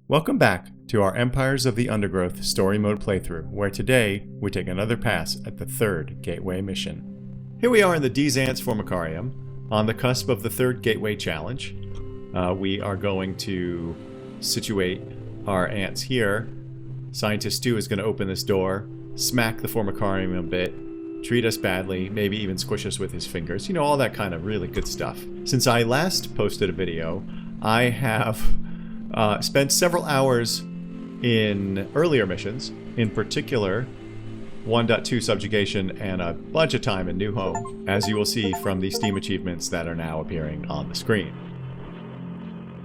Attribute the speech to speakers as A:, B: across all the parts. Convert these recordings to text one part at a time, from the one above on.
A: Welcome back to our Empires of the Undergrowth story mode playthrough, where today we take another pass at the third gateway mission. Here we are in the Deez Antz formicarium, on the cusp of the third gateway challenge. We are going to situate our ants here. Scientist 2 is going to open this door, smack the formicarium a bit, treat us badly, maybe even squish us with his fingers. You know, all that kind of really good stuff. Since I last posted a video, I have spent several hours in earlier missions, in particular 1.2 subjugation and a bunch of time in New Home, as you will see from the Steam achievements that are now appearing on the screen.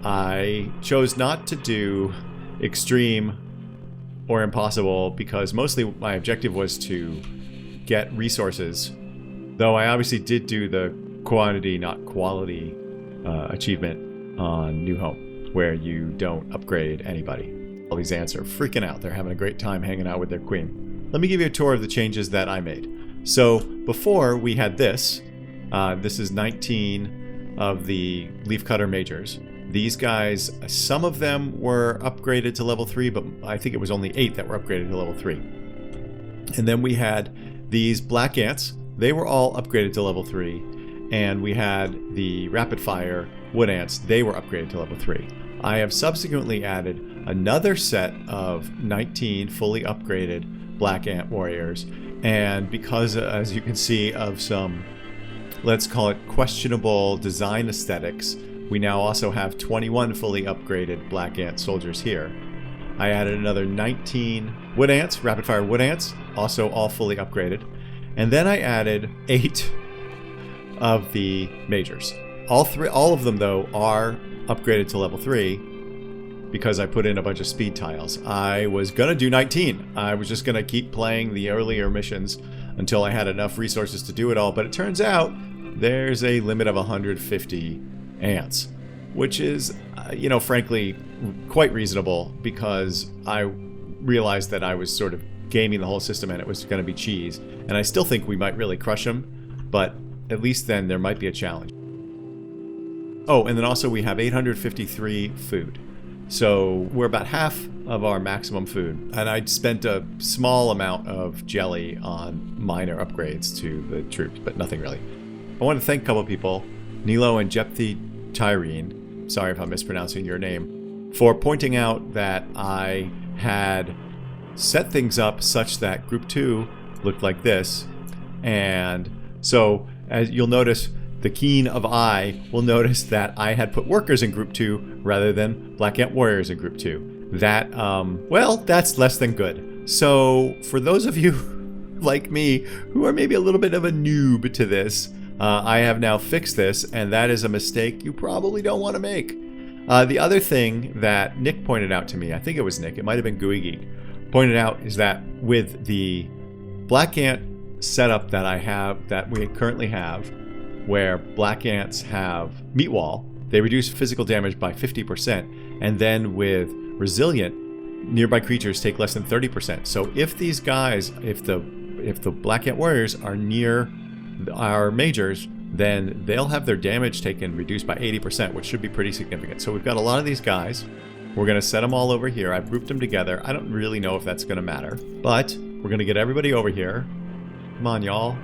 A: I chose not to do extreme or impossible because mostly my objective was to get resources, though I obviously did do the quantity not quality achievement on New Home, where you don't upgrade anybody. All these ants are freaking out. They're having a great time hanging out with their queen. Let me give you a tour of the changes that I made. So before we had this. This is 19 of the leafcutter majors. These guys, some of them were upgraded to level 3, but I think it was only 8 that were upgraded to level 3. And then we had these black ants. They were all upgraded to level 3. And we had the rapid fire wood ants. They were upgraded to level 3. I have subsequently added another set of 19 fully upgraded black ant warriors. And because, as you can see, of some, let's call it questionable design aesthetics, we now also have 21 fully upgraded black ant soldiers here. I added another 19 wood ants, rapid fire wood ants, also all fully upgraded. And then I added 8 of the majors. All of them, though, are upgraded to level 3 because I put in a bunch of speed tiles. I was going to do 19. I was just going to keep playing the earlier missions until I had enough resources to do it all. But it turns out there's a limit of 150 ants, which is, frankly, quite reasonable because I realized that I was sort of gaming the whole system and it was going to be cheese. And I still think we might really crush them, but at least then there might be a challenge. Oh, and then also we have 853 food. So we're about half of our maximum food. And I spent a small amount of jelly on minor upgrades to the troops, but nothing really. I want to thank a couple people, Nilo and Jepthi Tyrene, sorry if I'm mispronouncing your name, for pointing out that I had set things up such that Group 2 looked like this. And so, as you'll notice, the keen of eye will notice that I had put workers in Group 2 rather than black ant warriors in Group 2. That, well, that's less than good. So, for those of you like me who are maybe a little bit of a noob to this, I have now fixed this, and that is a mistake you probably don't want to make. The other thing that Nick pointed out to me, I think it was Nick, it might have been Gooey Geek, pointed out is that with the black ant setup that we currently have, where black ants have meat wall, they reduce physical damage by 50%, and then with resilient, nearby creatures take less than 30%. So if these guys, if the black ant warriors are near our majors, then they'll have their damage taken reduced by 80%, which should be pretty significant. So we've got a lot of these guys. We're going to set them all over here. I've grouped them together. I don't really know if that's going to matter, but we're going to get everybody over here. Come on, y'all.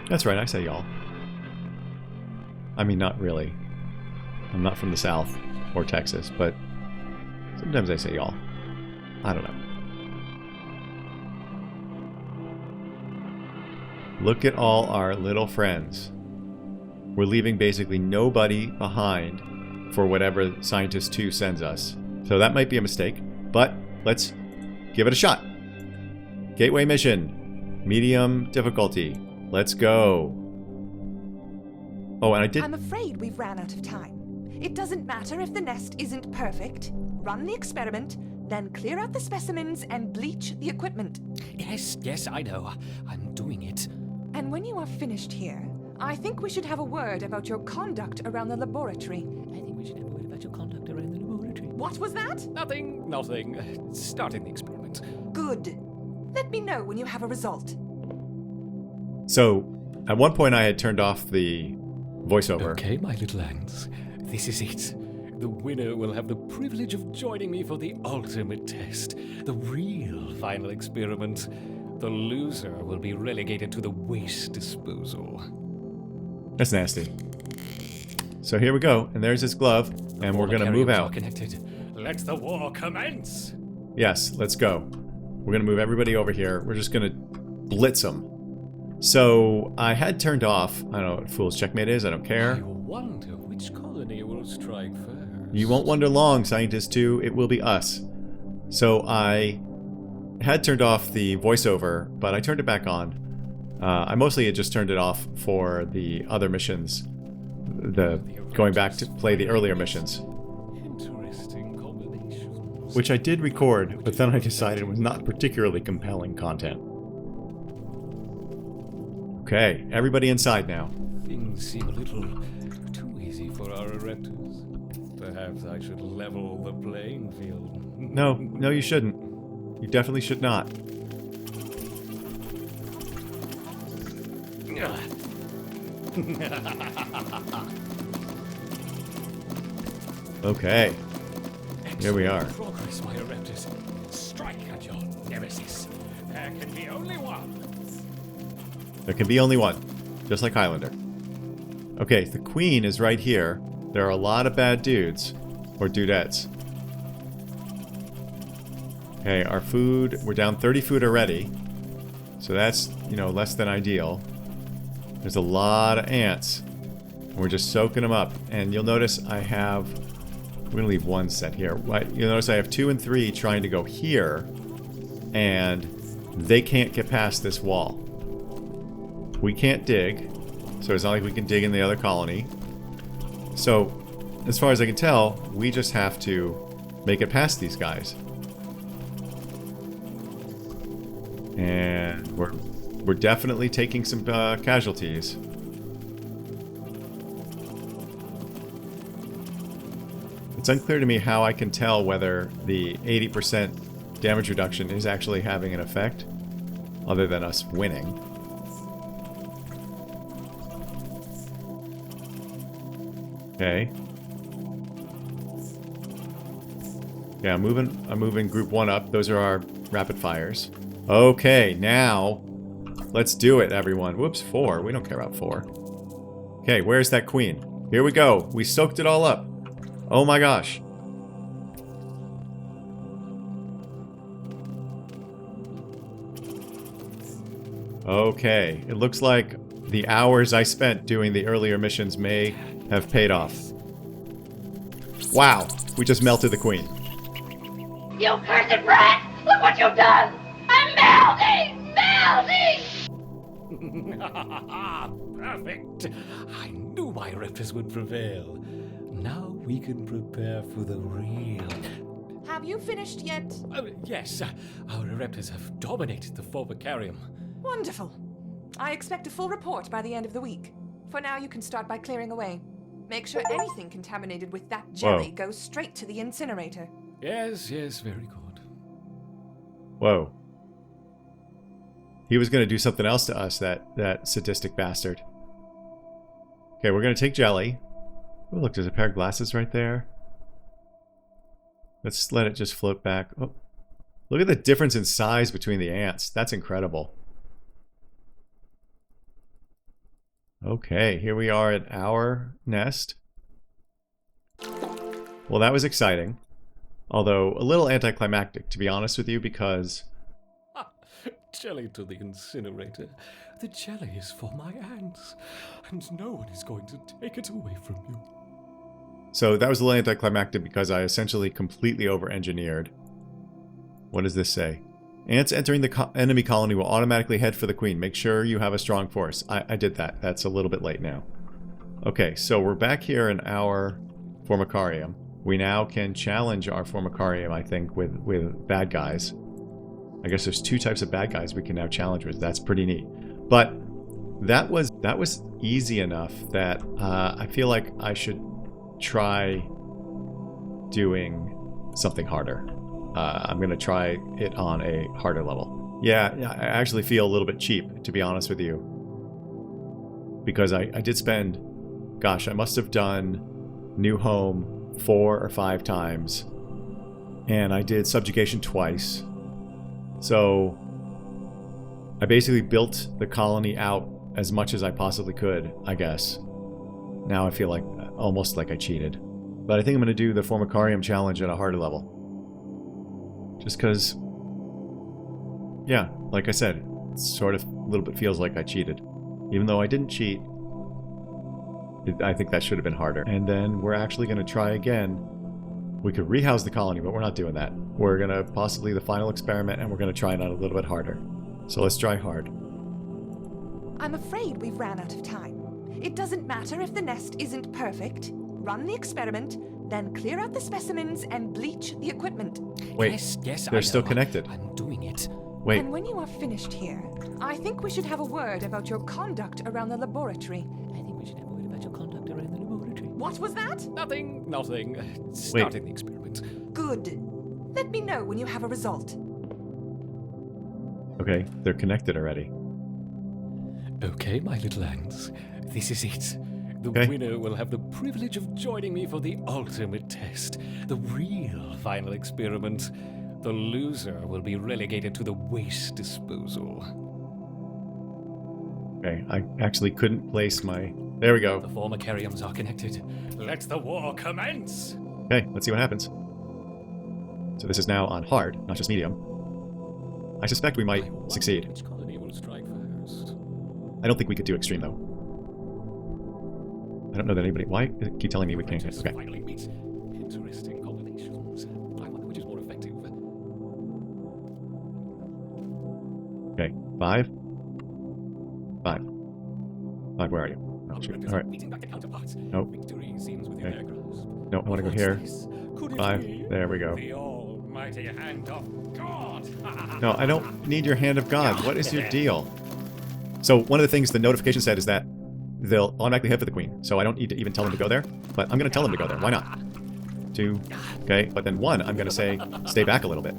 A: That's right, I say y'all. I mean, not really. I'm not from the South or Texas, but sometimes I say y'all. I don't know. Look at all our little friends. We're leaving basically nobody behind for whatever Scientist 2 sends us. So that might be a mistake, but let's give it a shot. Gateway mission. Medium difficulty. Let's go. Oh, and
B: I'm afraid we've ran out of time. It doesn't matter if the nest isn't perfect. Run the experiment, then clear out the specimens and bleach the equipment.
C: Yes, I know. I'm doing it.
B: And when you are finished here, I think we should have a word about your conduct around the laboratory.
C: I think we should have a word about your conduct around the laboratory.
B: What was that?
C: Nothing. Starting the experiment.
B: Good. Let me know when you have a result.
A: So, at one point I had turned off the voiceover.
C: Okay, my little ants. This is it. The winner will have the privilege of joining me for the ultimate test, the real final experiment. The loser will be relegated to the waste disposal.
A: That's nasty. So here we go, and there's his glove, and we're gonna move out.
C: Connected. Let the war commence.
A: Yes, let's go. We're gonna move everybody over here. We're just gonna blitz them. So I had turned off. I don't know what Fool's Checkmate is. I don't care.
C: I wonder which colony will strike first.
A: You won't wonder long, Scientist 2. It will be us. So I had turned off the voiceover, but I turned it back on. I mostly had just turned it off for the other missions. Going back to play the earlier missions.
C: Interesting combinations.
A: Which I did record, but then I decided was not particularly compelling content. Okay, everybody inside now.
C: Things seem a little too easy for our Ereptors. Perhaps I should level the playing field.
A: No, you shouldn't. You definitely should not. Okay. Here we are.
C: Progress, my Ereptors. Strike at your nemesis. There can be only one.
A: There can be only one. Just like Highlander. Okay, the queen is right here. There are a lot of bad dudes. Or dudettes. Okay, our food. We're down 30 food already. So that's, less than ideal. There's a lot of ants. And we're just soaking them up. And you'll notice I have... I'm going to leave one set here. You'll notice I have 2 and 3 trying to go here. And they can't get past this wall. We can't dig. So it's not like we can dig in the other colony. So, as far as I can tell, we just have to make it past these guys. And we're definitely taking some casualties. It's unclear to me how I can tell whether the 80% damage reduction is actually having an effect, other than us winning. Okay. Yeah, I'm moving group 1 up. Those are our rapid fires. Okay, now let's do it, everyone. Whoops, 4. We don't care about 4. Okay, where's that queen? Here we go. We soaked it all up. Oh my gosh. Okay, it looks like the hours I spent doing the earlier missions may have paid off. Wow, we just melted the queen.
D: You cursed rat! Look what you've done! I'm melting! Melting!
C: Perfect! I knew my Ereptors would prevail. Now we can prepare for the real...
B: Have you finished yet?
C: Yes, our Ereptors have dominated the Phobacarium.
B: Wonderful. I expect a full report by the end of the week. For now, you can start by clearing away. Make sure anything contaminated with that jelly goes straight to the incinerator.
C: Yes, very good.
A: Whoa. He was going to do something else to us, that sadistic bastard. Okay, we're going to take jelly. Oh, look, there's a pair of glasses right there. Let's let it just float back. Oh, look at the difference in size between the ants. That's incredible. Okay, here we are at our nest. Well, that was exciting. Although, a little anticlimactic, to be honest with you, because...
C: Jelly to the incinerator. The jelly is for my ants, and no one is going to take it away from you.
A: So that was a little anticlimactic because I essentially completely over-engineered. What does this say? Ants entering the enemy colony will automatically head for the queen. Make sure you have a strong force. I did that. That's a little bit late now. Okay, so we're back here in our Formicarium. We now can challenge our Formicarium, I think, with bad guys. I guess there's 2 types of bad guys we can now challenge with. That's pretty neat. But that was easy enough that I feel like I should try doing something harder. I'm going to try it on a harder level. Yeah, I actually feel a little bit cheap, to be honest with you. Because I did spend... Gosh, I must have done New Home 4 or 5 times. And I did subjugation twice. So I basically built the colony out as much as I possibly could, I guess. Now I feel like almost like I cheated. But I think I'm going to do the Formicarium challenge at a harder level. Just because, yeah, like I said, it sort of a little bit feels like I cheated. Even though I didn't cheat, I think that should have been harder. And then we're actually going to try again. We could rehouse the colony, but we're not doing that. We're going to possibly the final experiment, and we're going to try it out a little bit harder. So let's try hard.
B: I'm afraid we've ran out of time. It doesn't matter if the nest isn't perfect. Run the experiment, then clear out the specimens and bleach the equipment.
A: Wait,
C: yes,
A: they're still connected.
C: I'm doing it.
A: Wait,
B: And when you are finished here, I think we should have a word about your conduct around the laboratory.
C: I think we should have a word about your conduct around the laboratory.
B: What was that?
C: Nothing. Starting the experiment.
B: Good. Let me know when you have a result.
A: okay, they're connected already.
C: Okay, my little ants. This is it. The
A: Okay.
C: winner will have the privilege of joining me for the ultimate test, the real final experiment. The loser will be relegated to the waste disposal.
A: Okay, I actually couldn't place my... There we
C: The
A: go.
C: Formicariums are connected. Let the war commence!
A: Okay, let's see what happens. So this is now on hard, not just medium. I suspect we might
C: I wonder
A: succeed.
C: Which colony will strike first?
A: I don't think we could do extreme, though. I don't know that anybody... Why keep telling me we can't?
C: Just
A: Okay.
C: finally meet. Interesting combinations. I wonder which is more effective.
A: Okay, 5. 5. 5, where are you? Oh, shoot. All right.
C: Meeting back the counterparts.
A: Nope.
C: Victory seems within
A: Okay.
C: their grasp.
A: No, I want to go
C: What's
A: here.
C: this? Could it
A: 5.
C: be
A: There we go.
C: the almighty hand of God?
A: No, I don't need your hand of God. What is your deal? So one of the things the notification said is that they'll automatically head for the queen. So I don't need to even tell them to go there. But I'm going to tell them to go there. Why not? 2. Okay, but then 1, I'm going to say stay back a little bit.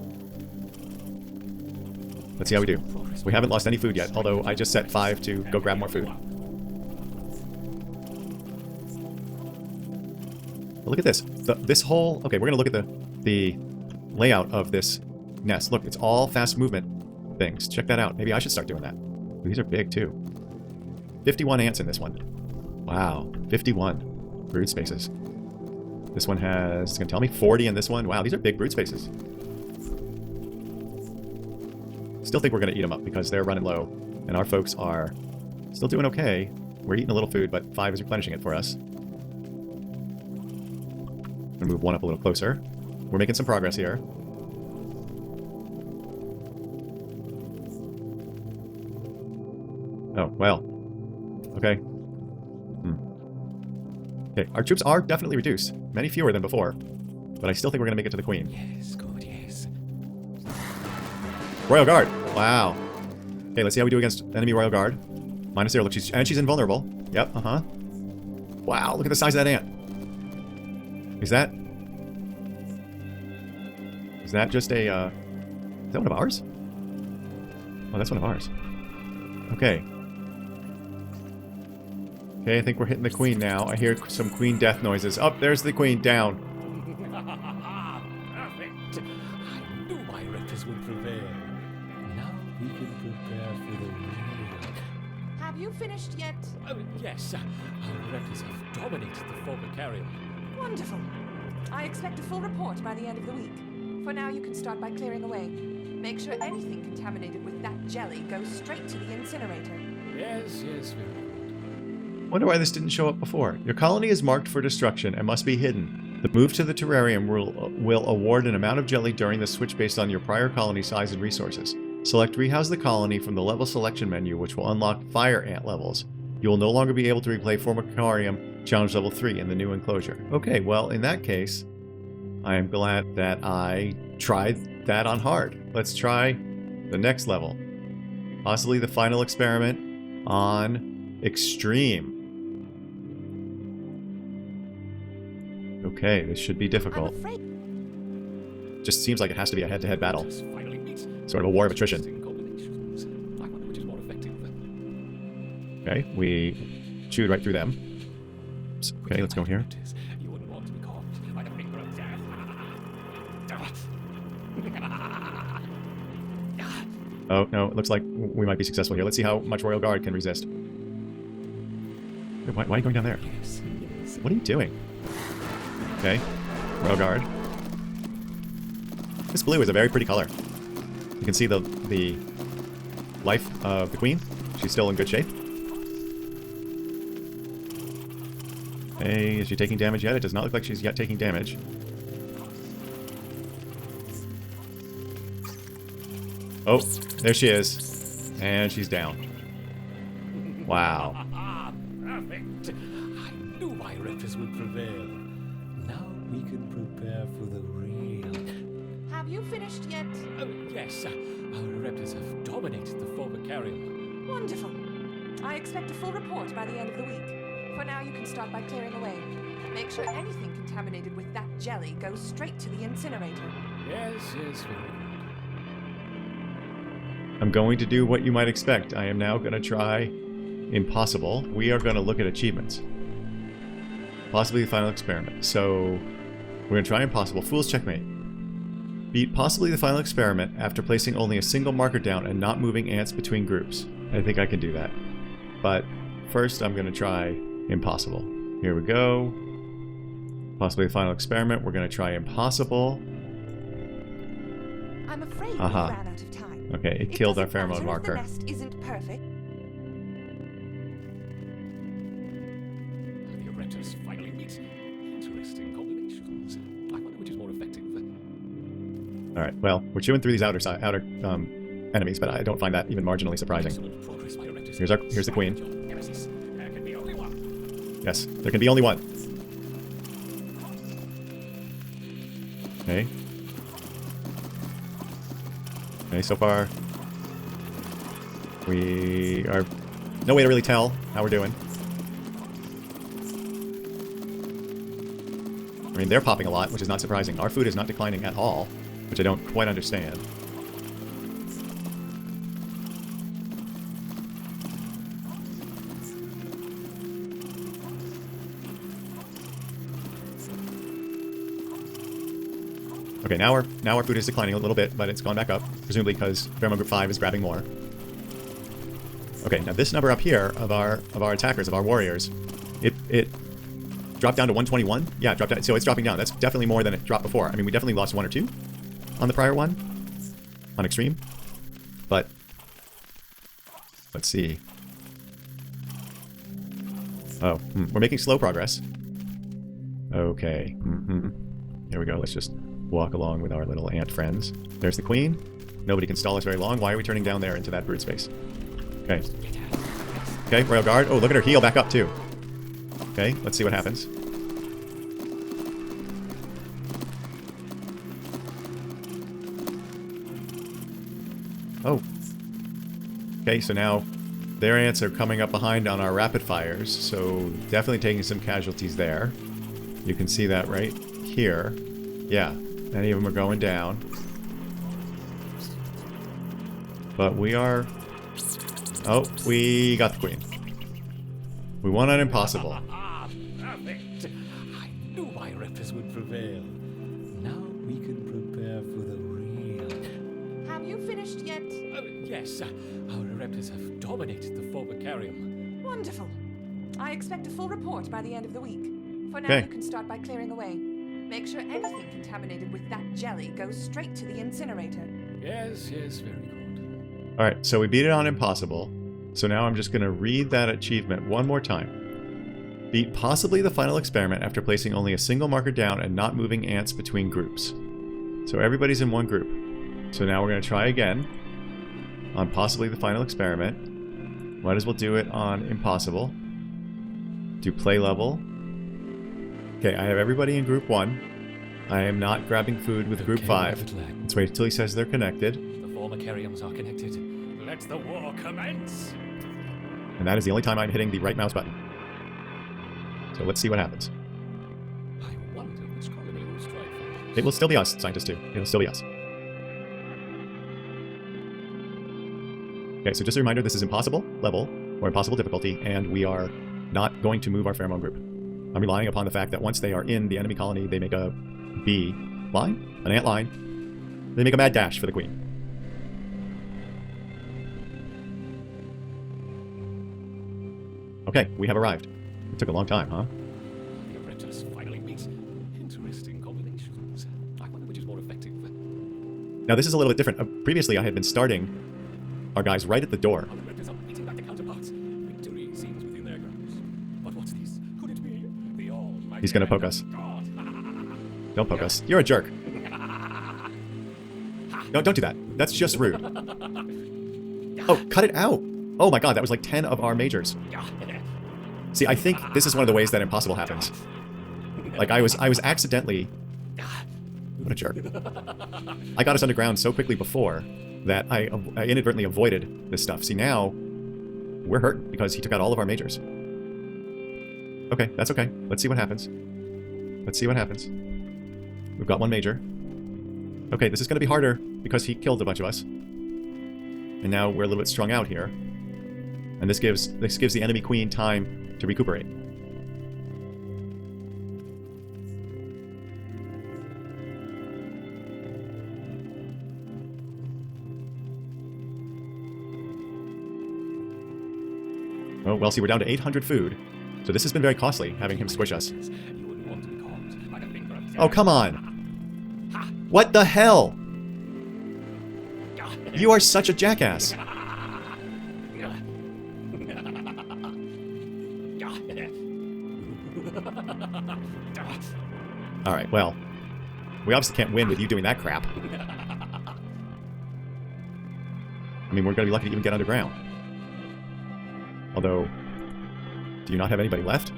A: Let's see how we do. We haven't lost any food yet, although I just set 5 to go grab more food. But look at this. This whole... Okay, we're going to look at the layout of this nest. Look, it's all fast movement things. Check that out. Maybe I should start doing that. These are big, too. 51 ants in this one. Wow. 51 brood spaces. This one has... It's going to tell me 40 in this one. Wow, these are big brood spaces. Still think we're going to eat them up because they're running low. And our folks are still doing okay. We're eating a little food, but 5 is replenishing it for us. I'm going to move 1 up a little closer. We're making some progress here. Oh, well. Okay. Okay, our troops are definitely reduced. Many fewer than before. But I still think we're going to make it to the queen.
C: Yes, good, yes.
A: Royal Guard. Wow. Okay, let's see how we do against enemy Royal Guard. -0. Look, she's invulnerable. Yep, uh-huh. Wow, look at the size of that ant. Is that just a, is that one of ours? Oh, that's one of ours. Okay. Okay, I think we're hitting the queen now. I hear some queen death noises. Oh, there's the queen down.
C: Perfect. I knew my rectors would prevail. Now we can prepare for the real.
B: Have you finished yet?
C: Oh, yes. Our rectors have dominated the Formicarium.
B: Wonderful. I expect a full report by the end of the week. For now, you can start by clearing away. Make sure anything contaminated with that jelly goes straight to the incinerator.
C: Yes, very good.
A: Wonder why this didn't show up before. Your colony is marked for destruction and must be hidden. The move to the terrarium will award an amount of jelly during the switch based on your prior colony size and resources. Select Rehouse the Colony from the level selection menu, which will unlock fire ant levels. You will no longer be able to replay Formicarium Challenge Level 3 in the new enclosure. Okay, well, in that case, I am glad that I tried that on hard. Let's try the next level. Possibly the final experiment on extreme. Okay, this should be
B: I'm
A: difficult.
B: afraid.
A: Just seems like it has to be a head-to-head battle.
C: Just finally meet.
A: Sort of a war of attrition.
C: Interesting combinations. I wonder which is more effective.
A: Okay, we chewed right through them. Okay, let's go here.
C: You wouldn't want to be caught. I never
A: Oh, no, it looks like we might be successful here. Let's see how much Royal Guard can resist. Wait, why are you going down there? What are you doing? Okay, Royal Guard. This blue is a very pretty color. You can see the life of the queen. She's still in good shape. Hey, is she taking damage yet? It does not look like she's yet taking damage. Oh, there she is. And she's down. Wow.
C: Perfect. I knew my raptors would prevail. Now we can prepare for the real.
B: Have you finished yet?
C: Oh, yes. Our raptors have dominated the former carrier.
B: Wonderful. I expect a full report by the end of the week. For now, you can start by clearing away. Make sure anything contaminated with that jelly goes straight to the incinerator.
C: Yes, very good.
A: I'm going to do what you might expect. I am now going to try impossible. We are going to look at achievements. Possibly the final experiment. So we're going to try impossible. Fool's Checkmate. Beat possibly the final experiment after placing only a single marker down and not moving ants between groups. I think I can do that. But first I'm going to try impossible. Here we go. Possibly the final experiment. We're going to try impossible.
B: I'm afraid we ran out of time.
A: Okay, it killed our pheromone marker.
B: The nest isn't perfect.
C: The raptors finally meet. Interesting combinations. I wonder which is more effective.
A: Alright, well, we're chewing through these outer enemies, but I don't find that even marginally surprising. Here's the queen.
C: There can be only one.
A: Yes, there can be only one. Okay. Okay, so far we are no way to really tell how we're doing. I mean, they're popping a lot, which is not surprising. Our food is not declining at all, which I don't quite understand. Okay, now our food is declining a little bit, but it's gone back up, presumably because Pheromone Group 5 is grabbing more. Okay, now this number up here of our attackers, of our warriors, it dropped down to 121. Yeah, it dropped down, so it's dropping down. That's definitely more than it dropped before. I mean, we definitely lost 1 or 2 on the prior one, on extreme, but let's see. Oh, we're making slow progress. Okay. Here we go. Let's just walk along with our little ant friends. There's the queen. Nobody can stall us very long. Why are we turning down there into that brood space? Okay. Okay, Royal Guard. Oh, look at her heal back up too. Okay, let's see what happens. Oh. Okay, so now their ants are coming up behind on our rapid fires, so definitely taking some casualties there. You can see that right here. Yeah, many of them are going down. But we are... Oh, we got the queen. We won on impossible.
C: Perfect. I knew my raptors would prevail. Now we can prepare for the real.
B: Have you finished yet?
C: Oh, yes. Our raptors have dominated the former carrier.
B: Wonderful. I expect a full report by the end of the week. For now,
A: Okay.
B: you can start by clearing away. Make sure anything contaminated with that jelly goes straight to the incinerator.
C: Yes, very good.
A: Alright, so we beat it on impossible. So now I'm just going to read that achievement one more time. Beat possibly the final experiment after placing only a single marker down and not moving ants between groups. So everybody's in one group. So now we're going to try again on possibly the final experiment. Might as well do it on impossible. Do play level. Okay, I have everybody in group 1. I am not grabbing food with group 5. Let's wait until he says they're connected.
C: The former carriums are connected. Let the war commence!
A: And that is the only time I'm hitting the right mouse button. So let's see what happens.
C: I wonder which colony will strike first.
A: It will still be us, Scientist 2. It'll still be us. Okay, so just a reminder, this is impossible level, or impossible difficulty, and we are not going to move our pheromone group. I'm relying upon the fact that once they are in the enemy colony, they make a B, line, an ant line. They make a mad dash for the queen. Okay, we have arrived. It took a long time, huh?
C: The apprentice finally meets interesting combinations. I wonder which is more effective.
A: Now this is a little bit different. Previously I had been starting our guys right at the door.
C: Our apprentices are beating back the counterparts. Victory seems within their grasp. But what's this? Could it be the almighty?
A: He's gonna poke us.
C: God.
A: Don't poke us. You're a jerk. No, don't do that. That's just rude. Oh, cut it out. Oh my god, that was like 10 of our majors. See, I think this is one of the ways that impossible happens. Like, I was accidentally... What a jerk. I got us underground so quickly before that I inadvertently avoided this stuff. See, now we're hurt because he took out all of our majors. Okay, that's okay. Let's see what happens. Let's see what happens. We've got one major. Okay, this is going to be harder because he killed a bunch of us. And now we're a little bit strung out here. And this gives the enemy queen time to recuperate. Oh, well, see, we're down to 800 food. So this has been very costly, having him squish us. Oh, come on! What the hell? You are such a jackass. Alright, well, we obviously can't win with you doing that crap. I mean, we're going to be lucky to even get underground. Although, do you not have anybody left?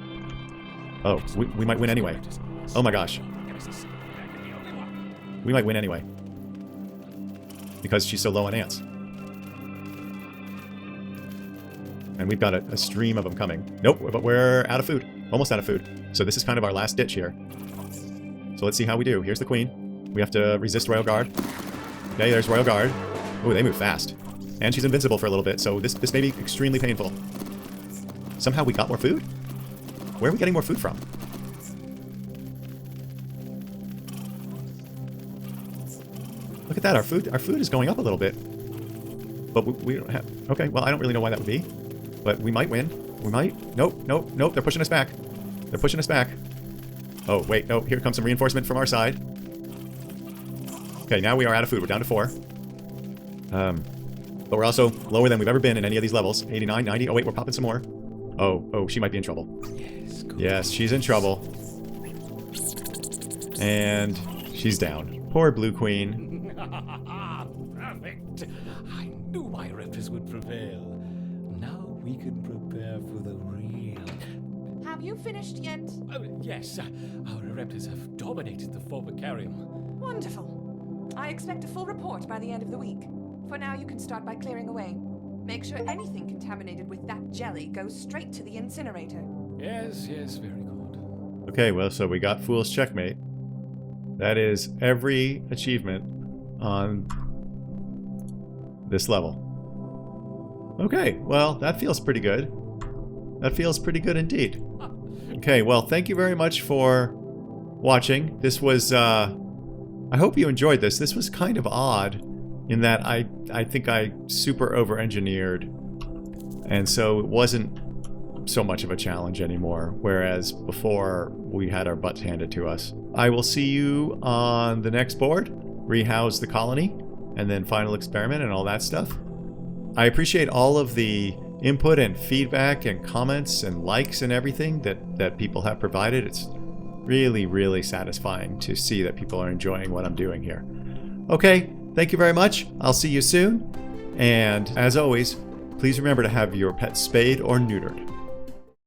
A: Oh, we might win anyway. Oh my gosh. We might win anyway. Because she's so low on ants. And we've got a stream of them coming. Nope, but we're out of food. Almost out of food. So this is kind of our last ditch here. So let's see how we do. Here's the queen. We have to resist Royal Guard. Okay, there's Royal Guard. Ooh, they move fast. And she's invincible for a little bit, so this may be extremely painful. Somehow we got more food? Where are we getting more food from? Look at that, our food is going up a little bit. But we don't have... Okay, well, I don't really know why that would be. But we might win. We might. Nope, nope, nope, they're pushing us back. They're pushing us back. Oh, wait, no, here comes some reinforcement from our side. Okay, now we are out of food. We're down to 4. But we're also lower than we've ever been in any of these levels. 89, 90. Oh, wait, we're popping some more. Oh, she might be in trouble. Yes, she's in trouble. And she's down. Poor Blue Queen.
C: Perfect. I knew my raptors would prevail. Now we can prepare for the real.
B: Have you finished yet?
C: Yes, our raptors have dominated the Formicarium.
B: Wonderful. I expect a full report by the end of the week. For now, you can start by clearing away. Make sure anything contaminated with that jelly goes straight to the incinerator.
C: Yes, very good.
A: Okay, well, so we got Fool's Checkmate. That is every achievement on this level. Okay, well, that feels pretty good. That feels pretty good indeed. Okay, well, thank you very much for watching. This was, I hope you enjoyed this. This was kind of odd in that I think I super over-engineered, and so it wasn't so much of a challenge anymore, whereas before we had our butts handed to us. I will see you on the next board, rehouse the colony, and then final experiment and all that stuff. I appreciate all of the input and feedback and comments and likes and everything that people have provided. It's really, really satisfying to see that people are enjoying what I'm doing here. Okay, thank you very much. I'll see you soon. And as always, please remember to have your pet spayed or neutered.